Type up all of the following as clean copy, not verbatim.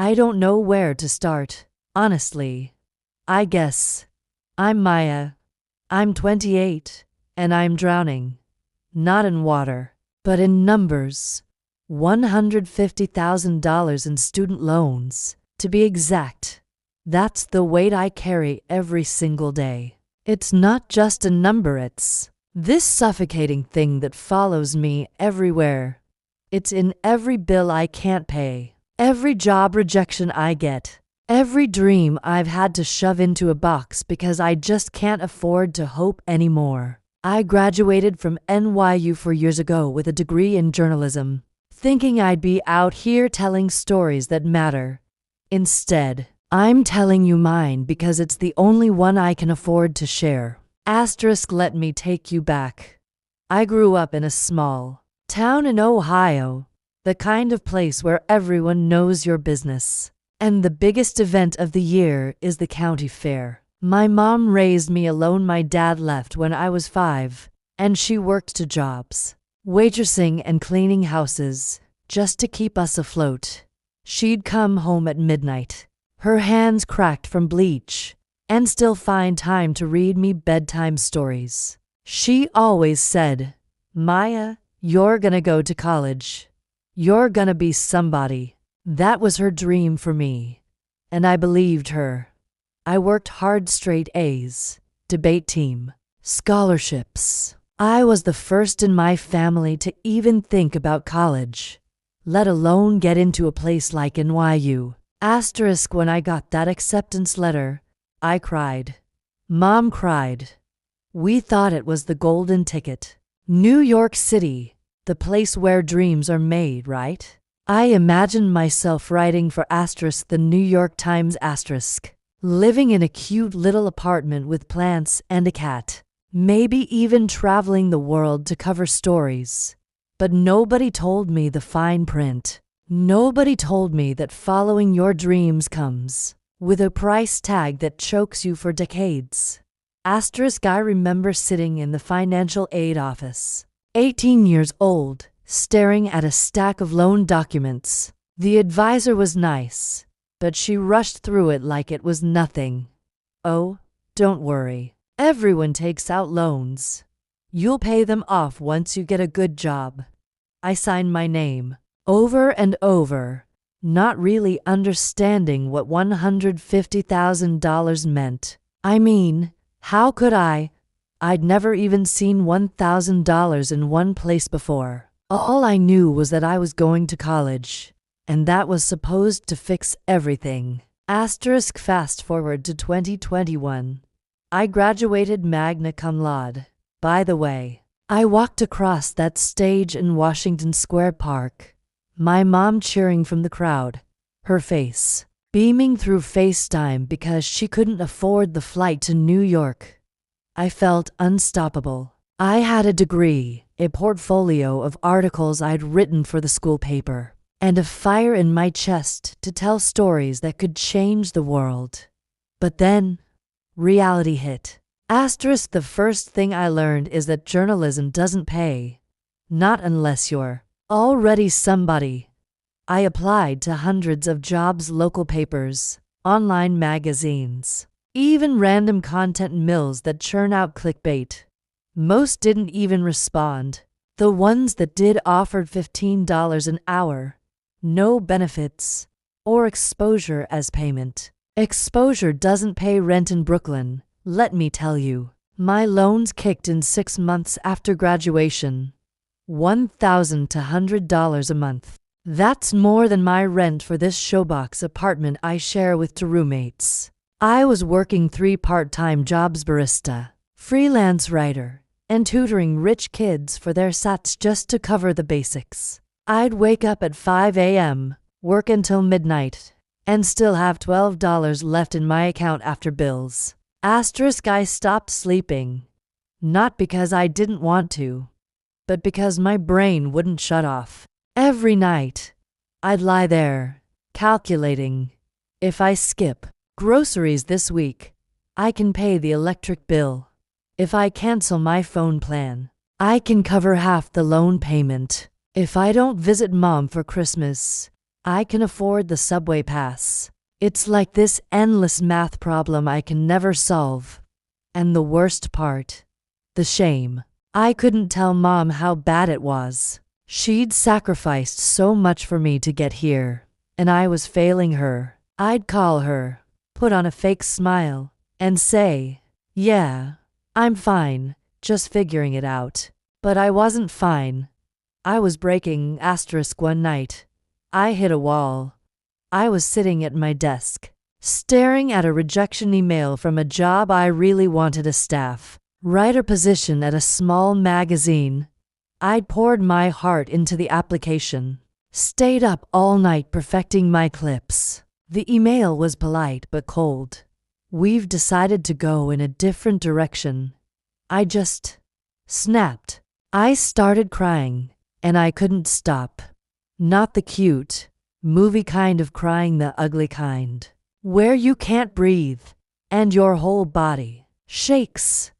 I don't know where to start, honestly. I guess. I'm Maya. I'm 28, and I'm drowning. Not in water, but in numbers. $150,000 in student loans, to be exact. That's the weight I carry every single day. It's not just a number, it's this suffocating thing that follows me everywhere. It's in every bill I can't pay, every job rejection I get, every dream I've had to shove into a box because I just can't afford to hope anymore. I graduated from NYU 4 years ago with a degree in journalism, thinking I'd be out here telling stories that matter. Instead, I'm telling you mine because it's the only one I can afford to share. Let me take you back. I grew up in a small town in Ohio, the kind of place where everyone knows your business. And the biggest event of the year is the county fair. My mom raised me alone. My dad left when I was 5, and she worked 2 jobs, waitressing and cleaning houses, just to keep us afloat. She'd come home at midnight, her hands cracked from bleach, and still find time to read me bedtime stories. She always said, "Maya, you're gonna go to college. You're gonna be somebody." That was her dream for me, and I believed her. I worked hard, straight A's, debate team, scholarships. I was the first in my family to even think about college, let alone get into a place like NYU. When I got that acceptance letter, I cried. Mom cried. We thought it was the golden ticket. New York City, the place where dreams are made, right? I imagined myself writing for the New York Times living in a cute little apartment with plants and a cat, maybe even traveling the world to cover stories. But nobody told me the fine print. Nobody told me that following your dreams comes with a price tag that chokes you for decades. I remember sitting in the financial aid office, 18 years old, staring at a stack of loan documents. The advisor was nice, but she rushed through it like it was nothing. "Oh, don't worry. Everyone takes out loans. You'll pay them off once you get a good job." I signed my name over and over, not really understanding what $150,000 meant. I mean, how could I? I'd never even seen $1,000 in one place before. All I knew was that I was going to college, and that was supposed to fix everything. Fast forward to 2021. I graduated magna cum laude. By the way, I walked across that stage in Washington Square Park, my mom cheering from the crowd, her face beaming through FaceTime because she couldn't afford the flight to New York. I felt unstoppable. I had a degree, a portfolio of articles I'd written for the school paper, and a fire in my chest to tell stories that could change the world. But then, reality hit. The first thing I learned is that journalism doesn't pay. Not unless you're already somebody. I applied to hundreds of jobs, local papers, online magazines, even random content mills that churn out clickbait. Most didn't even respond. The ones that did offered $15 an hour, no benefits, or exposure as payment. Exposure doesn't pay rent in Brooklyn, let me tell you. My loans kicked in 6 months after graduation. $1,200 a month. That's more than my rent for this showbox apartment I share with 2 roommates. I was working 3 part-time jobs: barista, freelance writer, and tutoring rich kids for their SATs just to cover the basics. I'd wake up at 5 a.m., work until midnight, and still have $12 left in my account after bills. I stopped sleeping. Not because I didn't want to, but because my brain wouldn't shut off. Every night, I'd lie there, calculating. If I skip groceries this week, I can pay the electric bill. If I cancel my phone plan, I can cover half the loan payment. If I don't visit mom for Christmas, I can afford the subway pass. It's like this endless math problem I can never solve. And the worst part, the shame. I couldn't tell Mom how bad it was. She'd sacrificed so much for me to get here, and I was failing her. I'd call her, put on a fake smile, and say, "Yeah, I'm fine, just figuring it out." But I wasn't fine. I was breaking * one night. I hit a wall. I was sitting at my desk, staring at a rejection email from a job I really wanted, a staff writer position at a small magazine. I'd poured my heart into the application, stayed up all night perfecting my clips. The email was polite but cold. "We've decided to go in a different direction." I just snapped. I started crying, and I couldn't stop. Not the cute, movie kind of crying, the ugly kind, where you can't breathe, and your whole body shakes.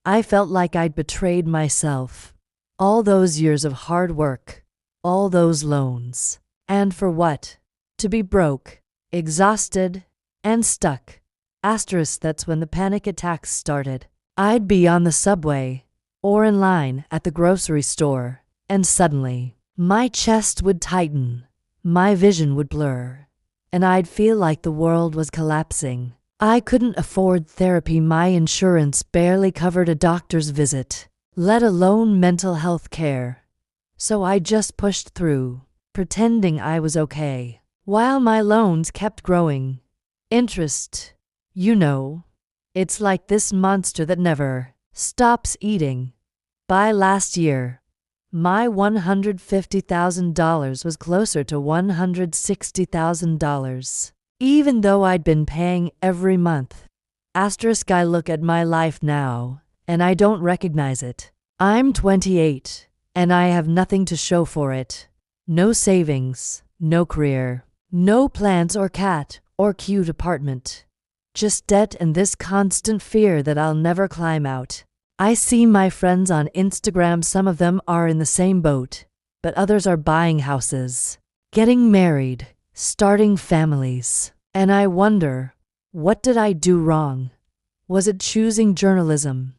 I felt like I'd betrayed myself. All those years of hard work, all those loans. And for what? To be broke, exhausted, and stuck. That's when the panic attacks started. I'd be on the subway, or in line at the grocery store, and suddenly, my chest would tighten, my vision would blur, and I'd feel like the world was collapsing. I couldn't afford therapy. My insurance barely covered a doctor's visit, let alone mental health care. So I just pushed through, pretending I was okay, while my loans kept growing. Interest, it's like this monster that never stops eating. By last year, my $150,000 was closer to $160,000, even though I'd been paying every month. I look at my life now, and I don't recognize it. I'm 28, and I have nothing to show for it. No savings, no career, no plans or cat or cute apartment. Just debt and this constant fear that I'll never climb out. I see my friends on Instagram. Some of them are in the same boat, but others are buying houses, getting married, starting families. And I wonder, what did I do wrong? Was it choosing journalism?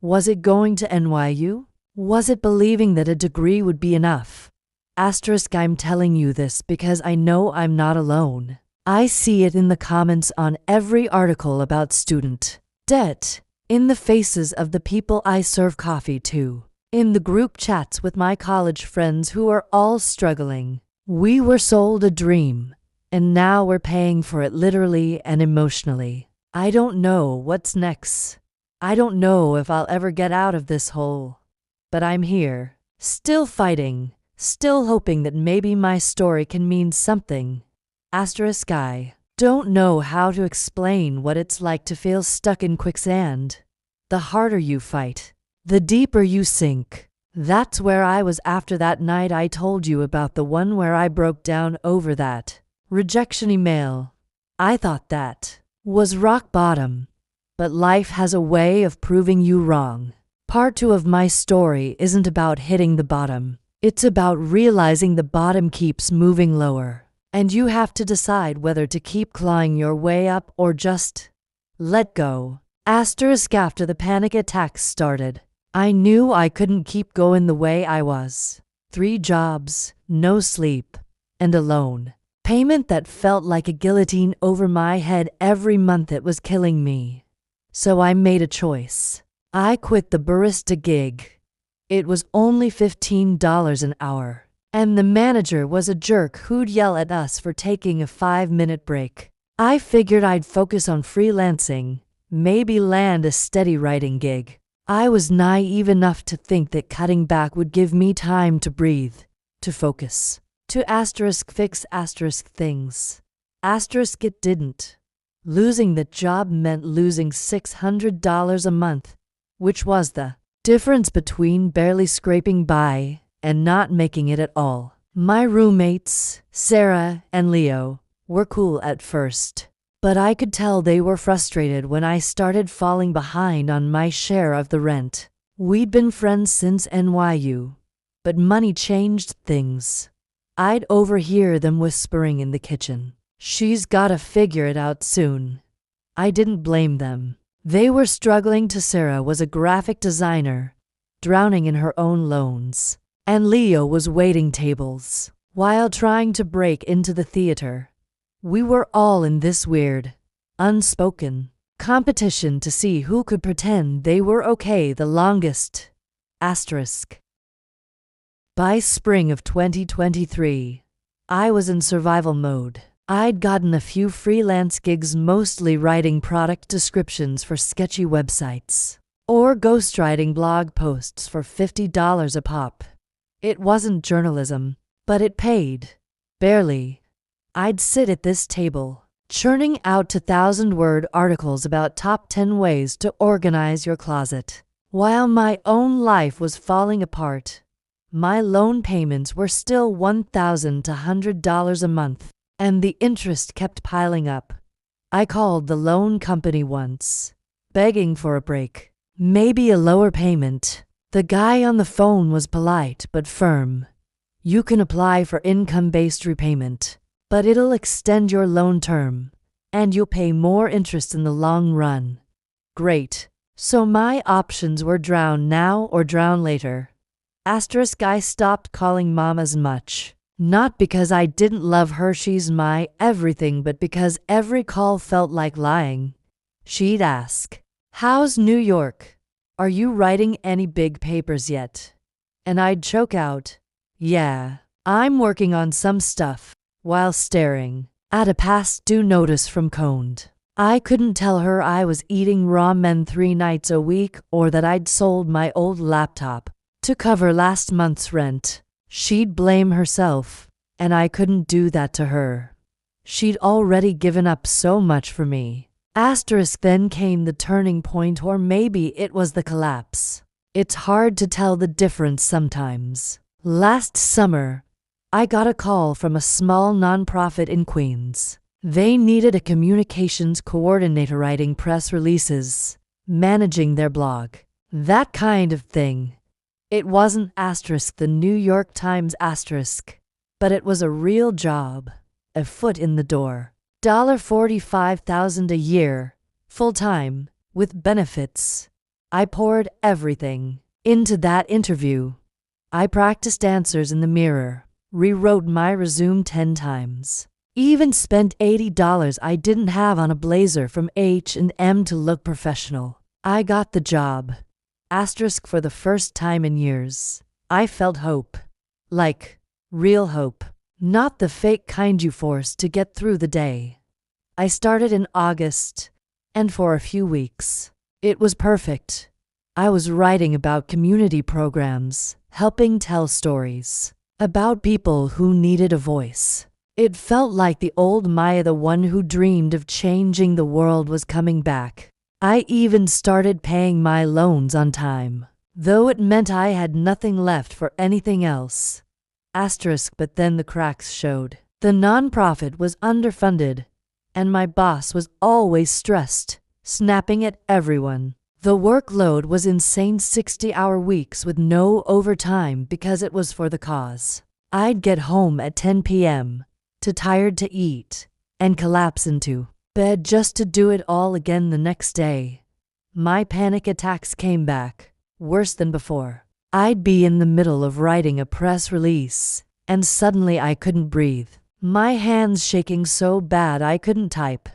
Was it going to NYU? Was it believing that a degree would be enough? I'm telling you this because I know I'm not alone. I see it in the comments on every article about student debt, in the faces of the people I serve coffee to, in the group chats with my college friends who are all struggling. We were sold a dream, and now we're paying for it literally and emotionally. I don't know what's next. I don't know if I'll ever get out of this hole. But I'm here, still fighting, still hoping that maybe my story can mean something. I don't know how to explain what it's like to feel stuck in quicksand. The harder you fight, the deeper you sink. That's where I was after that night I told you about, the one where I broke down over that rejection email. I thought that was rock bottom, but life has a way of proving you wrong. Part 2 of my story isn't about hitting the bottom. It's about realizing the bottom keeps moving lower. And you have to decide whether to keep clawing your way up or just let go. After the panic attacks started, I knew I couldn't keep going the way I was. 3 jobs, no sleep, and alone. Payment that felt like a guillotine over my head every month. It was killing me. So I made a choice. I quit the barista gig. It was only $15 an hour. And the manager was a jerk who'd yell at us for taking a 5-minute break. I figured I'd focus on freelancing, maybe land a steady writing gig. I was naive enough to think that cutting back would give me time to breathe, to focus, to fix things. It didn't. Losing the job meant losing $600 a month, which was the difference between barely scraping by and not making it at all. My roommates, Sarah and Leo, were cool at first, but I could tell they were frustrated when I started falling behind on my share of the rent. We'd been friends since NYU, but money changed things. I'd overhear them whispering in the kitchen. She's gotta figure it out soon. I didn't blame them. They were struggling too. Sarah was a graphic designer, drowning in her own loans. And Leo was waiting tables while trying to break into the theater. We were all in this weird, unspoken competition to see who could pretend they were okay the longest. Asterisk. By spring of 2023, I was in survival mode. I'd gotten a few freelance gigs, mostly writing product descriptions for sketchy websites or ghostwriting blog posts for $50 a pop. It wasn't journalism, but it paid. Barely. I'd sit at this table, churning out 2,000-word articles about top 10 ways to organize your closet, while my own life was falling apart. My loan payments were still $1,100 a month, and the interest kept piling up. I called the loan company once, begging for a break, maybe a lower payment. The guy on the phone was polite but firm. You can apply for income-based repayment, but it'll extend your loan term, and you'll pay more interest in the long run. Great. So my options were drown now or drown later. Asterisk. I stopped calling Mom as much. Not because I didn't love her, she's my everything, but because every call felt like lying. She'd ask, "How's New York? Are you writing any big papers yet?" And I'd choke out, "Yeah, I'm working on some stuff," while staring at a past due notice from Coned. I couldn't tell her I was eating ramen 3 nights a week or that I'd sold my old laptop to cover last month's rent. She'd blame herself, and I couldn't do that to her. She'd already given up so much for me. Asterisk. Then came the turning point, or maybe it was the collapse. It's hard to tell the difference sometimes. Last summer, I got a call from a small nonprofit in Queens. They needed a communications coordinator writing press releases, managing their blog, that kind of thing. It wasn't asterisk the New York Times asterisk, but it was a real job, a foot in the door. $45,000 a year, full-time, with benefits. I poured everything into that interview. I practiced answers in the mirror, rewrote my resume 10 times, even spent $80 I didn't have on a blazer from H&M to look professional. I got the job. Asterisk. For the first time in years, I felt hope. Like, real hope. Not the fake kind you force to get through the day. I started in August, and for a few weeks, it was perfect. I was writing about community programs, helping tell stories about people who needed a voice. It felt like the old Maya, the one who dreamed of changing the world, was coming back. I even started paying my loans on time, though it meant I had nothing left for anything else. Asterisk. But then the cracks showed. The nonprofit was underfunded, and my boss was always stressed, snapping at everyone. The workload was insane, 60-hour weeks with no overtime because it was for the cause. I'd get home at 10 p.m., too tired to eat, and collapse into bed just to do it all again the next day. My panic attacks came back, worse than before. I'd be in the middle of writing a press release, and suddenly I couldn't breathe. My hands shaking so bad I couldn't type.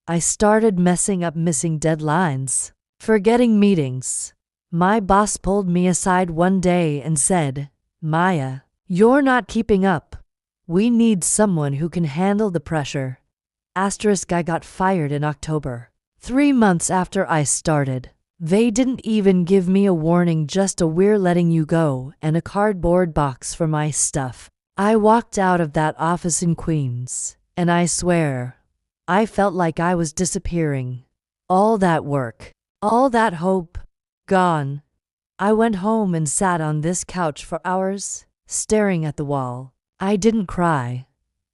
I started messing up, missing deadlines, forgetting meetings. My boss pulled me aside one day and said, "Maya, you're not keeping up. We need someone who can handle the pressure." Asterisk. I got fired in October, 3 months after I started. They didn't even give me a warning, just a "we're letting you go" and a cardboard box for my stuff. I walked out of that office in Queens, and I swear, I felt like I was disappearing. All that work, all that hope, gone. I went home and sat on this couch for hours, staring at the wall. I didn't cry.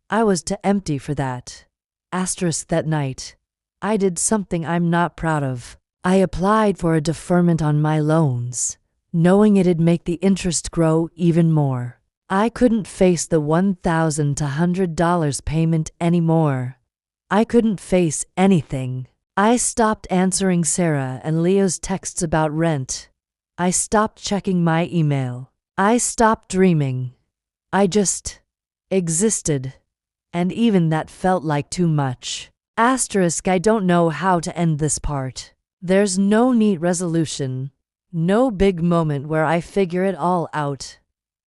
I was too empty for that. Asterisk. That night, I did something I'm not proud of. I applied for a deferment on my loans, knowing it'd make the interest grow even more. I couldn't face the $1,000 to $100 payment anymore. I couldn't face anything. I stopped answering Sarah and Leo's texts about rent. I stopped checking my email. I stopped dreaming. I just existed. And even that felt like too much. Asterisk, I don't know how to end this part. There's no neat resolution. No big moment where I figure it all out.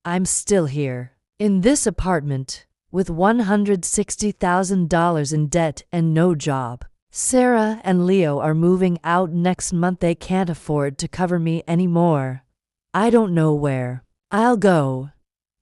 I'm still here, in this apartment, with $160,000 in debt and no job. Sarah and Leo are moving out next month. They can't afford to cover me anymore. I don't know where. I'll go.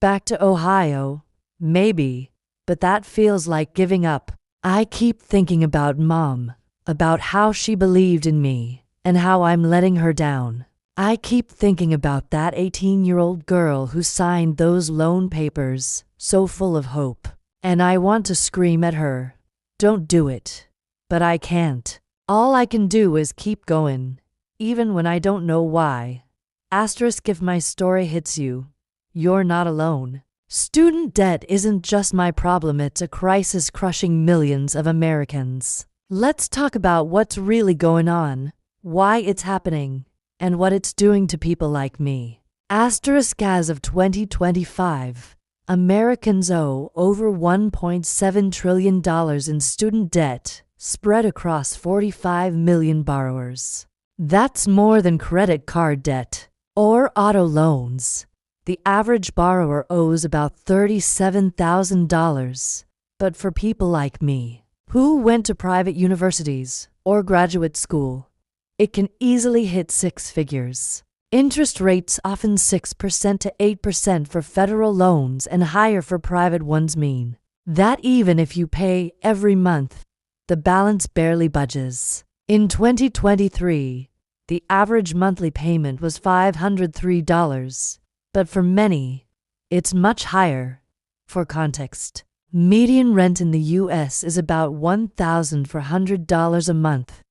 Back to Ohio, maybe, but that feels like giving up. I keep thinking about Mom, about how she believed in me, and how I'm letting her down. I keep thinking about that 18-year-old girl who signed those loan papers, so full of hope. And I want to scream at her, don't do it. But I can't. All I can do is keep going, even when I don't know why. Asterisk, if my story hits you, you're not alone. Student debt isn't just my problem, it's a crisis crushing millions of Americans. Let's talk about what's really going on, why it's happening, and what it's doing to people like me. Asterisk, as of 2025, Americans owe over $1.7 trillion in student debt, spread across 45 million borrowers. That's more than credit card debt or auto loans. The average borrower owes about $37,000. But for people like me, who went to private universities or graduate school, it can easily hit six figures. Interest rates often 6% to 8% for federal loans and higher for private ones mean that even if you pay every month, the balance barely budges. In 2023, the average monthly payment was $503, but for many, it's much higher. For context, median rent in the U.S. is about $1,400 a month,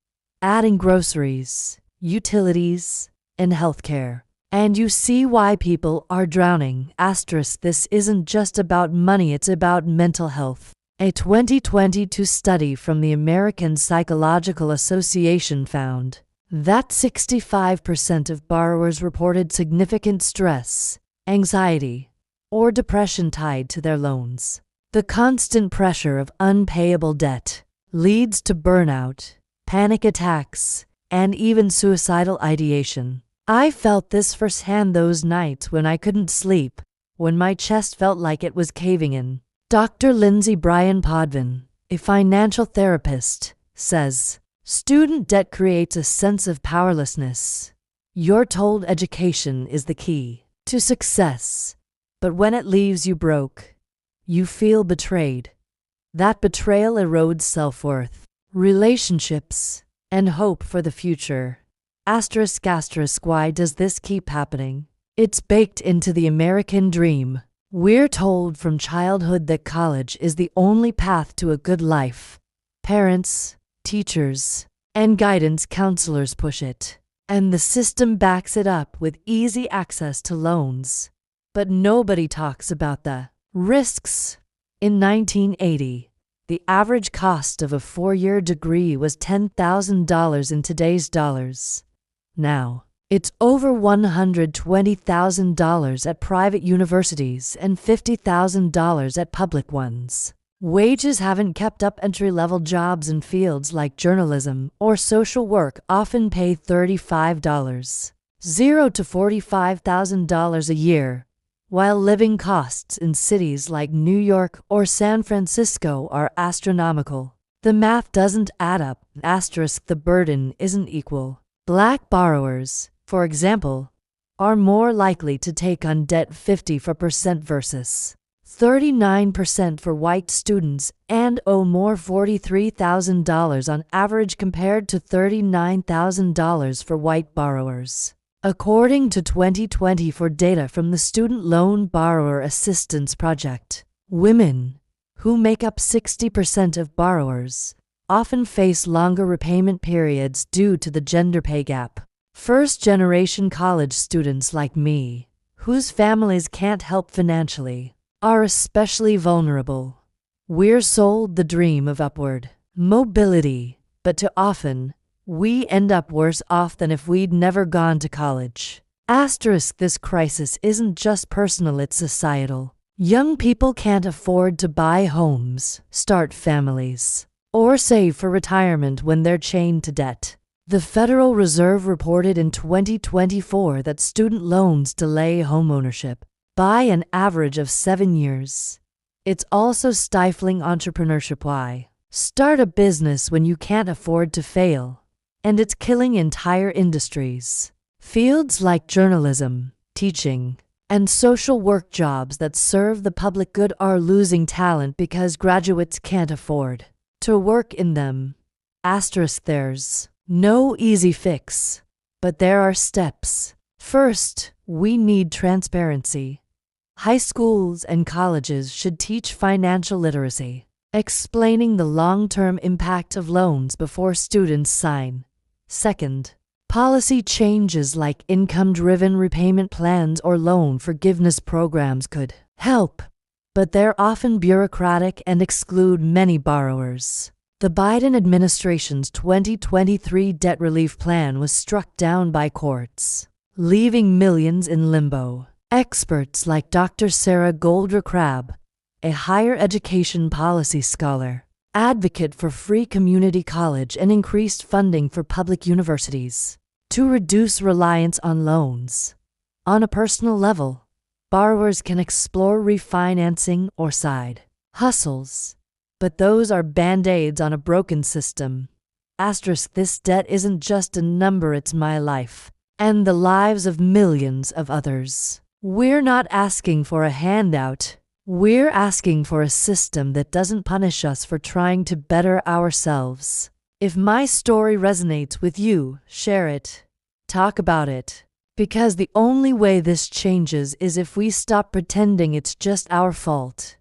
adding groceries, utilities, and healthcare. And you see why people are drowning. Asterisk, this isn't just about money, it's about mental health. A 2022 study from the American Psychological Association found that 65% of borrowers reported significant stress, anxiety, or depression tied to their loans. The constant pressure of unpayable debt leads to burnout, panic attacks, and even suicidal ideation. I felt this firsthand those nights when I couldn't sleep, when my chest felt like it was caving in. Dr. Lindsay Bryan Podvin, a financial therapist, says, student debt creates a sense of powerlessness. You're told education is the key to success, but when it leaves you broke, you feel betrayed. That betrayal erodes self-worth, relationships, and hope for the future. Asterisk, why does this keep happening? It's baked into the American dream. We're told from childhood that college is the only path to a good life. Parents, teachers, and guidance counselors push it, and the system backs it up with easy access to loans. But nobody talks about the risks. In 1980, the average cost of a four-year degree was $10,000 in today's dollars. Now, it's over $120,000 at private universities and $50,000 at public ones. Wages haven't kept up. Entry-level jobs in fields like journalism or social work often pay $35,000 to $45,000 a year, while living costs in cities like New York or San Francisco are astronomical. The math doesn't add up. Asterisk, the burden isn't equal. Black borrowers, for example, are more likely to take on debt 50% versus 39% for white students and owe more $43,000 on average compared to $39,000 for white borrowers. According to 2024 data from the Student Loan Borrower Assistance Project, women, who make up 60% of borrowers, often face longer repayment periods due to the gender pay gap. First-generation college students like me, whose families can't help financially, are especially vulnerable. We're sold the dream of upward mobility, but too often, we end up worse off than if we'd never gone to college. This crisis isn't just personal, it's societal. Young people can't afford to buy homes, start families, or save for retirement when they're chained to debt. The Federal Reserve reported in 2024 that student loans delay homeownership by an average of 7 years. It's also stifling entrepreneurship. Why start a business when you can't afford to fail? And it's killing entire industries. Fields like journalism, teaching, and social work jobs that serve the public good are losing talent because graduates can't afford to work in them. There's no easy fix, but there are steps. First, we need transparency. High schools and colleges should teach financial literacy, explaining the long-term impact of loans before students sign. Second, policy changes like income-driven repayment plans or loan forgiveness programs could help, but they're often bureaucratic and exclude many borrowers. The Biden administration's 2023 debt relief plan was struck down by courts, leaving millions in limbo. Experts like Dr. Sarah Goldra-Crabb, a higher education policy scholar, advocate for free community college and increased funding for public universities to reduce reliance on loans. On a personal level, borrowers can explore refinancing or side hustles, but those are band-aids on a broken system. This debt isn't just a number, it's my life and the lives of millions of others. We're not asking for a handout. We're asking for a system that doesn't punish us for trying to better ourselves. If my story resonates with you, share it. Talk about it. Because the only way this changes is if we stop pretending it's just our fault.